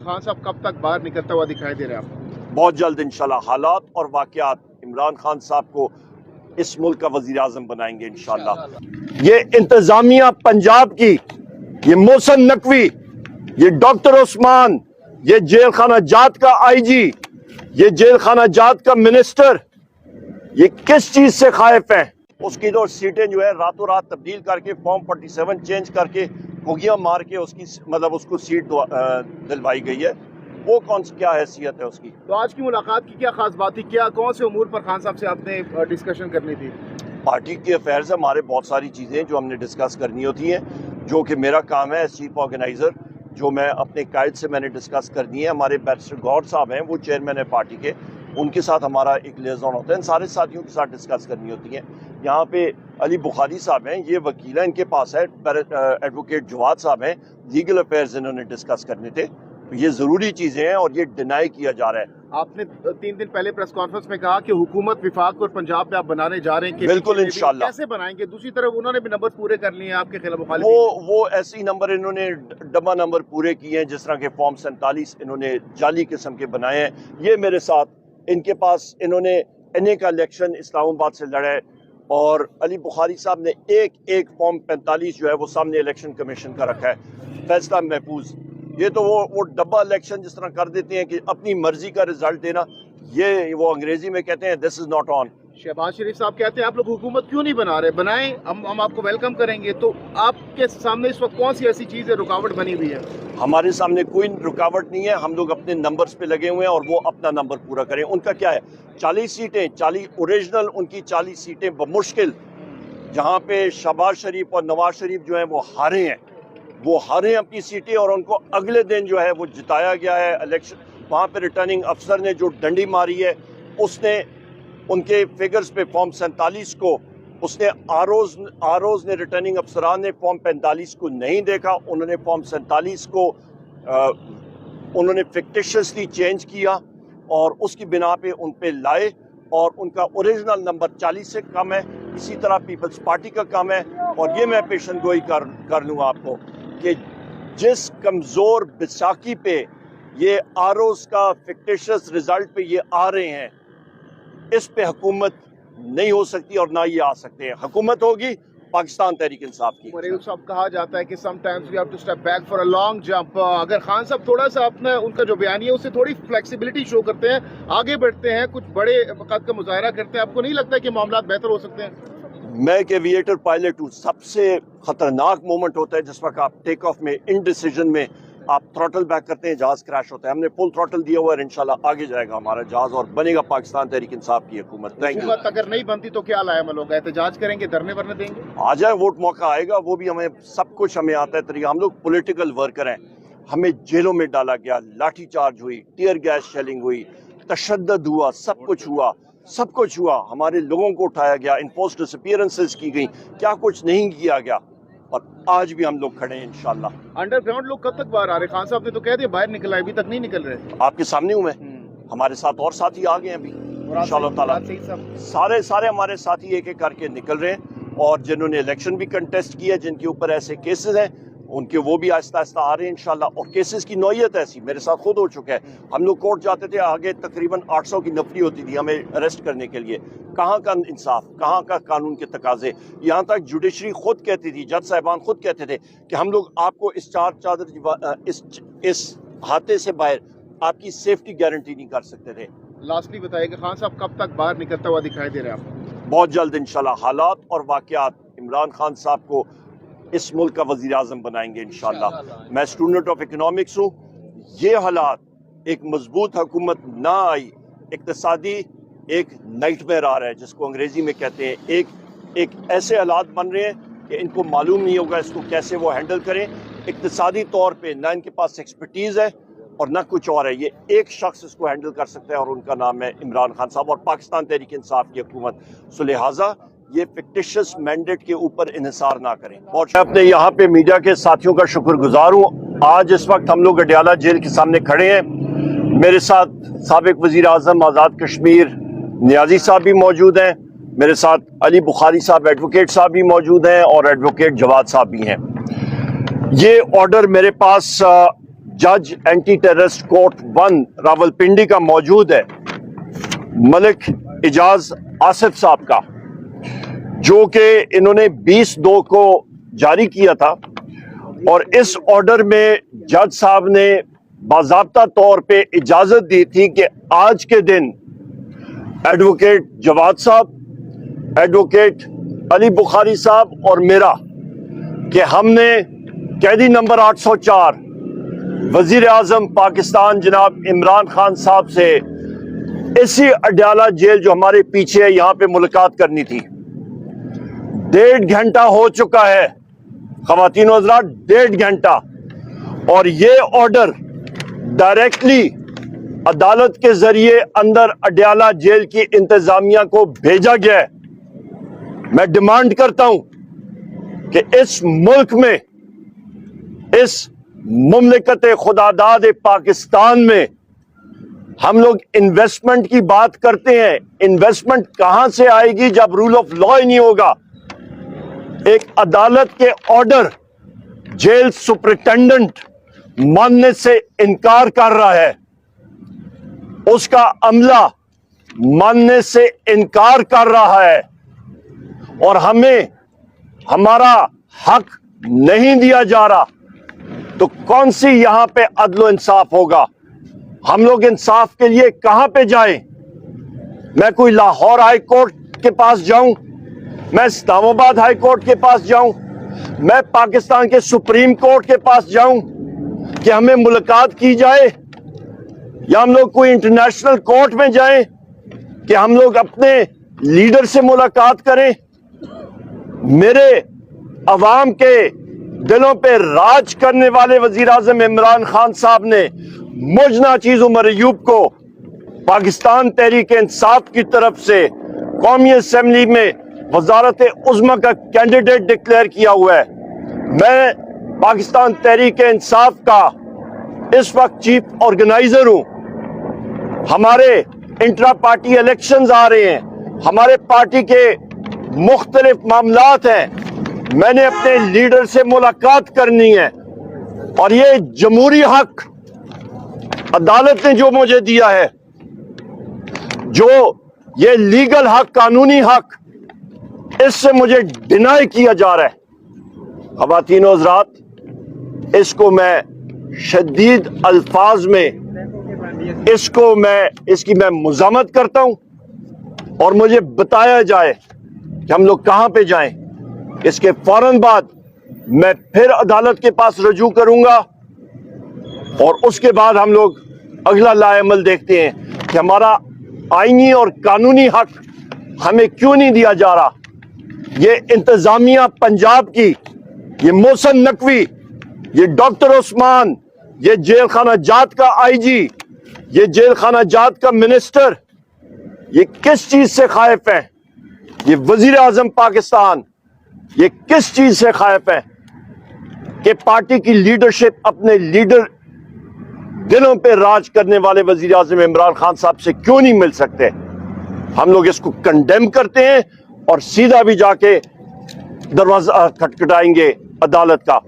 खान साहब कब तक बाहर निकलता हुआ दिखाई दे रहे हैं आपको? बहुत जल्द इंशाल्लाह हालात और वाक़यात इमरान खान साहब को इस मुल्क का वज़ीर आज़म बनाएंगे इंशाल्लाह। ये इंतज़ामिया पंजाब की, ये मोहसिन नकवी, ये डॉक्टर उस्मान, ये जेल खाना जात का आईजी, ये जेल खाना जात का मिनिस्टर, ये किस चीज से खाइफ हैं? उसकी तो सीटें जो है रातों रात तब्दील करके फॉर्म 47 चेंज करके घुगियां मार के उसकी मतलब उसको सीट दिलवाई गई है। वो कौन सी क्या हैसियत है उसकी? तो आज की मुलाकात की क्या खास बात थी? क्या कौन से उमूर पर खान साहब से आपने डिस्कशन करनी थी? पार्टी के अफेयर्स हमारे बहुत सारी चीज़ें जो हमने डिस्कस करनी होती हैं, जो कि मेरा काम है एज चीफ ऑर्गेनाइज़र, जो मैं अपने कायद से मैंने डिस्कस करनी है। हमारे बैरिस्टर गौर साहब हैं, वो चेयरमैन है पार्टी के, उनके साथ हमारा एक लियाज़न होता है, इन सारे साथियों के साथ डिस्कस करनी होती है। यहाँ पे अली बुखारी साहब हैं, ये वकील हैं, इनके पास है एडवोकेट जवाद साहब हैं, लीगल अफेयर्स इन्होंने डिस्कस करने थे। तो ये ज़रूरी चीज़ें हैं और ये डिनाई किया जा रहा है। आपने 3 दिन पहले प्रेस कॉन्फ्रेंस में कहा कि हुकूमत विफाक और पंजाब में आप बनाने जा रहे हैं कि बिल्कुल इंशाल्लाह। कैसे बनाएंगे? दूसरी तरफ उन्होंने भी नंबर पूरे कर लिए हैं आपके खिलाफ। वो ऐसे ही नंबर इन्होंने डब्बा नंबर पूरे किए हैं, जिस तरह के फॉर्म 47 इन्होंने जाली किस्म के बनाए हैं। ये मेरे साथ इनके पास इन्होंने एनए का इलेक्शन इस्लामाबाद से लड़ा है और अली बुखारी साहब ने एक फॉर्म 45 जो है वो सामने इलेक्शन कमीशन का रखा है, फैसला महफूज। ये तो वो डब्बा इलेक्शन जिस तरह कर देते हैं कि अपनी मर्जी का रिजल्ट देना, ये वो अंग्रेजी में कहते हैं this is not on. Shahbaz Sharif साहब कहते हैं आप लोग हुकूमत क्यों नहीं बना रहे? बनाएं, हम आपको वेलकम करेंगे। तो आपके सामने इस वक्त कौन सी ऐसी चीज़ है रुकावट बनी हुई है? हमारे सामने कोई रुकावट नहीं है, हम लोग अपने नंबर्स पे लगे हुए हैं और वो अपना नंबर पूरा करें। उनका क्या है, 40 सीटें, 40 ओरिजिनल उनकी 40 सीटें बमुश्किल, जहाँ पे शहबाज शरीफ और नवाज शरीफ जो है वो हारे हैं, वो हारे अपनी सीटें और उनको अगले दिन जो है वो जिताया गया है इलेक्शन। वहाँ पे रिटर्निंग अफसर ने जो डंडी मारी है, उसने उनके फिगर्स पे फॉर्म 47 को उसने आरोज ने रिटर्निंग अफसरान ने फॉर्म 45 को नहीं देखा, उन्होंने फॉर्म 47 को उन्होंने फिक्टिशियसली चेंज किया और उसकी बिना पे उन पे लाए और उनका ओरिजिनल नंबर 40 से कम है। इसी तरह पीपल्स पार्टी का कम है। और ये मैं पेशन गोई कर लूँगा आपको कि जिस कमज़ोर बैसाखी पे ये आरोज का फिक्टिशियस रिजल्ट पे ये आ रहे हैं, इस पे हुकूमत नहीं हो सकती और ना ये आ सकते हैं। हुकूमत होगी पाकिस्तान तहरीक इंसाफ की। मरीज साहब कहा जाता है कि sometimes we have to step back for a long jump. अगर खान साहब थोड़ा सा अपना उनका जो बयान है उससे थोड़ी फ्लेक्सिबिलिटी शो करते हैं, आगे बढ़ते हैं, कुछ बड़े वक़्त का मुजाहरा करते हैं, आपको नहीं लगता कि मामला बेहतर हो सकते हैं? मैं एक एविएटर पायलट हूँ, सबसे खतरनाक मोमेंट होता है जिस वक्त आप टेक ऑफ में इनडिसीजन में आप थ्रॉटल बैक करते हैं, जहाज क्रैश होता है। हमने फुल थ्रॉटल दिया हुआ है, इंशाल्लाह आगे जाएगा हमारा जहाज और बनेगा पाकिस्तान तहरीक इंसाफ की हुकूमत। Thank you. अगर नहीं बनती तो क्या लाया लोग? एहतजाज करेंगे, धरने वरने देंगे? आ जाए, वोट मौका आएगा, वो भी हमें सब कुछ हमें आता है तरीका। हम लोग पॉलिटिकल वर्कर हैं, हमें जेलों में डाला गया, लाठी चार्ज हुई, टीयर गैस शेलिंग हुई, तशद्दुद हुआ, सब कुछ हुआ, हमारे लोगों को उठाया गया, इनफोर्स डिसअपीयरेंसेस की गई, क्या कुछ नहीं किया गया और आज भी हम लोग खड़े हैं इंशाल्लाह। अंडरग्राउंड लोग कब तक बाहर आ रहे? खान साहब ने तो कह दिया बाहर निकल आए, अभी तक नहीं निकल रहे। आपके सामने हूँ मैं, हमारे साथ और साथी आ गए हैं अभी इंशाल्लाह ताला। सारे हमारे साथी एक एक करके निकल रहे हैं और जिन्होंने इलेक्शन भी कंटेस्ट किया, जिनके ऊपर ऐसे केसेस हैं, उनके वो भी आहिस्ता आहिस्ता आ रहे हैं इंशाल्लाह। और केसेस की नौयत ऐसी मेरे साथ खुद हो चुका है। हम लोग कोर्ट जाते थे, आगे तकरीबन 800 की नफरी होती थी हमें अरेस्ट करने के लिए। कहाँ का इंसाफ, कहाँ का कानून के तकाजे। यहाँ तक जुडिशरी खुद कहती थी, जज साहिबान खुद कहते थे कि हम लोग आपको इस इस हाथे से बाहर आपकी सेफ्टी गारंटी नहीं कर सकते थे। लास्टली बताइए खान साहब कब तक बाहर निकलता हुआ दिखाई दे रहे हैं आपको? बहुत जल्द इंशाल्लाह हालात और वाक़यात इमरान खान साहब को इस मुल्क का वज़ीर आज़म बनाएंगे इंशाल्लाह। मैं स्टूडेंट ऑफ इकनॉमिक्स हूँ। ये हालात एक मजबूत हुकूमत ना आई, इक्तिसादी एक नाइटमेयर आ रहा है जिसको अंग्रेजी में कहते हैं, एक ऐसे हालात बन रहे हैं कि इनको मालूम नहीं होगा इसको कैसे वो हैंडल करें। इक्तिसादी तौर पे ना इनके पास एक्सपर्टीज़ है और ना कुछ और है। ये एक शख्स इसको हैंडल कर सकता है और उनका नाम है इमरान खान साहब और पाकिस्तान तहरीक इंसाफ की हुकूमत। सो लिहाजा ये फिक्टिशियस मैंडेट के ऊपर इन्हिसार ना करें। और मैं अपने यहाँ पे मीडिया के साथियों का शुक्रगुजार हूँ। आज इस वक्त हम लोग अडयाला जेल के सामने खड़े हैं। मेरे साथ साबिक वज़ीर आज़म आज़ाद कश्मीर नियाजी साहब भी मौजूद हैं, मेरे साथ अली बुखारी साहब एडवोकेट साहब भी मौजूद हैं और एडवोकेट जवाद साहब भी हैं। ये ऑर्डर मेरे पास जज एंटी टेररिस्ट कोर्ट 1 रावलपिंडी का मौजूद है, मलिक इजाज आसिफ साहब का, जो कि इन्होंने 20/2 को जारी किया था। और इस ऑर्डर में जज साहब ने बाज़ाब्ता तौर पे इजाजत दी थी कि आज के दिन एडवोकेट जवाद साहब, एडवोकेट अली बुखारी साहब और मेरा, कि हमने कैदी नंबर 804 वजीर आजम पाकिस्तान जनाब इमरान खान साहब से इसी अडयाला जेल जो हमारे पीछे है यहां पे मुलाकात करनी थी। 1.5 घंटा हो चुका है ख़वातीन व हज़रात, 1.5 घंटा। और ये ऑर्डर डायरेक्टली अदालत के जरिए अंदर अडयाला जेल की इंतजामिया को भेजा गया है। मैं डिमांड करता हूं कि इस मुल्क में, इस मुमलिकत खुदादाद पाकिस्तान में हम लोग इन्वेस्टमेंट की बात करते हैं। इन्वेस्टमेंट कहां से आएगी जब रूल ऑफ लॉ ही नहीं होगा। एक अदालत के ऑर्डर जेल सुपरिटेंडेंट मानने से इनकार कर रहा है, उसका अमला मानने से इनकार कर रहा है, और हमें हमारा हक नहीं दिया जा रहा, तो कौन सी यहां पे अदल इंसाफ होगा? हम लोग इंसाफ के लिए कहां पे जाएं? मैं कोई लाहौर हाई कोर्ट के पास जाऊं, मैं इस्लामाबाद हाई कोर्ट के पास जाऊं, मैं पाकिस्तान के सुप्रीम कोर्ट के पास जाऊं कि हमें मुलाकात की जाए, या हम लोग कोई इंटरनेशनल कोर्ट में जाएं कि हम लोग अपने लीडर से मुलाकात करें? मेरे अवाम के दिलों पे राज करने वाले वजीर आजम इमरान खान साहब ने मुझ नाचीज उमर अयूब को पाकिस्तान तहरीक इंसाफ की तरफ से कौमी असम्बली में वजारत उज़्मा का कैंडिडेट डिक्लेयर किया हुआ है। मैं पाकिस्तान तहरीक इंसाफ का इस वक्त चीफ ऑर्गेनाइजर हूं। हमारे इंट्रा पार्टी इलेक्शंस आ रहे हैं, हमारे पार्टी के मुख्तलिफ मामलात हैं, मैंने अपने लीडर से मुलाकात करनी है, और ये जमहूरी हक अदालत ने जो मुझे दिया है, जो ये लीगल हक, कानूनी हक, इससे मुझे डिनाई किया जा रहा है। ख़वातीन व हज़रात, इसको मैं शदीद अल्फाज में इसकी मैं मुज़ामत करता हूं, और मुझे बताया जाए कि हम लोग कहां पे जाएं। इसके फौरन बाद मैं फिर अदालत के पास रजू करूंगा, और उसके बाद हम लोग अगला लाएमल देखते हैं कि हमारा आईनी और कानूनी हक हमें क्यों नहीं दिया जा रहा। ये इंतजामिया पंजाब की, ये मोहसिन नकवी, ये डॉक्टर उस्मान, ये जेल खाना जात का आईजी, ये जेल खाना जात का मिनिस्टर, ये किस चीज से खाइफ हैं? ये वजीर आजम पाकिस्तान, ये किस चीज से खाइफ है कि पार्टी की लीडरशिप अपने लीडर, दिलों पे राज करने वाले वजीर आजम इमरान खान साहब से क्यों नहीं मिल सकते? हम लोग इसको कंडेम करते हैं और सीधा भी जाके दरवाजा खटखटाएंगे अदालत का।